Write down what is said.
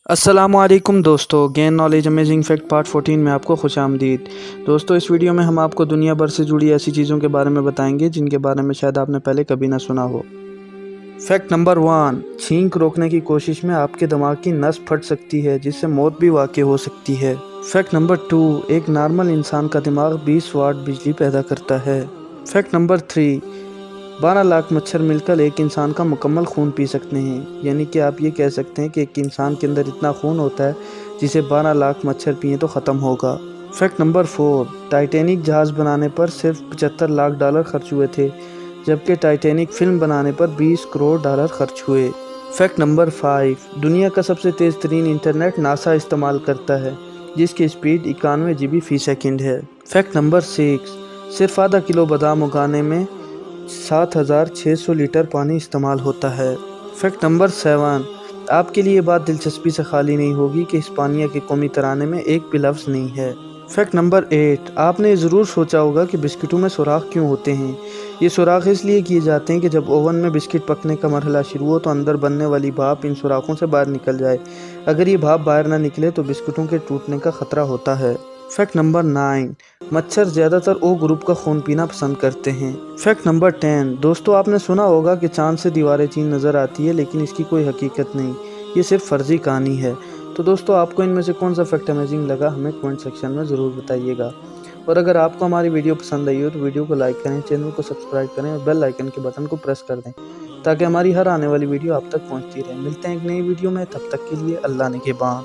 السلام علیکم دوستو، gain knowledge amazing fact part 14 میں آپ کو خوش آمدید۔ دوستو اس ویڈیو میں ہم آپ کو دنیا بھر سے جڑی ایسی چیزوں کے بارے میں بتائیں گے جن کے بارے میں شاید آپ نے پہلے کبھی نہ سنا ہو۔ فیکٹ نمبر 1، چھینک روکنے کی کوشش میں آپ کے دماغ کی نس پھٹ سکتی ہے جس سے موت بھی واقع ہو سکتی ہے۔ فیکٹ نمبر 2، ایک نارمل انسان کا دماغ 20 واٹ بجلی پیدا کرتا ہے۔ فیکٹ نمبر 3، 12 لاکھ مچھر مل کر ایک انسان کا مکمل خون پی سکتے ہیں، یعنی کہ آپ یہ کہہ سکتے ہیں کہ ایک انسان کے اندر اتنا خون ہوتا ہے جسے 12 لاکھ مچھر پئیں تو ختم ہوگا۔ فیکٹ نمبر 4، ٹائٹینک جہاز بنانے پر صرف $75 لاکھ خرچ ہوئے تھے، جبکہ ٹائٹینک فلم بنانے پر $20 کروڑ خرچ ہوئے۔ فیکٹ نمبر 5، دنیا کا سب سے تیز ترین انٹرنیٹ ناسا استعمال کرتا ہے، جس کی سپیڈ 91 GB فی سیکنڈ ہے۔ فیکٹ نمبر 6، صرف آدھا کلو بادام اگانے میں 7600 لیٹر پانی استعمال ہوتا ہے۔ فیکٹ نمبر 7، آپ کے لیے یہ بات دلچسپی سے خالی نہیں ہوگی کہ اسپانیہ کے قومی ترانے میں ایک بھی لفظ نہیں ہے۔ فیکٹ نمبر 8، آپ نے ضرور سوچا ہوگا کہ بسکٹوں میں سوراخ کیوں ہوتے ہیں۔ یہ سوراخ اس لیے کیے جاتے ہیں کہ جب اوون میں بسکٹ پکنے کا مرحلہ شروع ہو تو اندر بننے والی بھاپ ان سوراخوں سے باہر نکل جائے۔ اگر یہ بھاپ باہر نہ نکلے تو بسکٹوں کے ٹوٹنے کا خطرہ ہوتا ہے۔ فیکٹ نمبر 9، مچھر زیادہ تر او گروپ کا خون پینا پسند کرتے ہیں۔ فیکٹ نمبر 10، دوستو آپ نے سنا ہوگا کہ چاند سے دیواریں چین نظر آتی ہے لیکن اس کی کوئی حقیقت نہیں، یہ صرف فرضی کہانی ہے۔ تو دوستو آپ کو ان میں سے کون سا فیکٹ امیزنگ لگا ہمیں کمنٹ سیکشن میں ضرور بتائیے گا، اور اگر آپ کو ہماری ویڈیو پسند آئی ہو تو ویڈیو کو لائک کریں، چینل کو سبسکرائب کریں اور بیل آئیکن کے بٹن کو پریس کر دیں تاکہ ہماری ہر آنے والی ویڈیو آپ تک پہنچتی رہے۔ ملتے ہیں ایک نئی ویڈیو میں، تب تک کے لیے اللہ نگہباں۔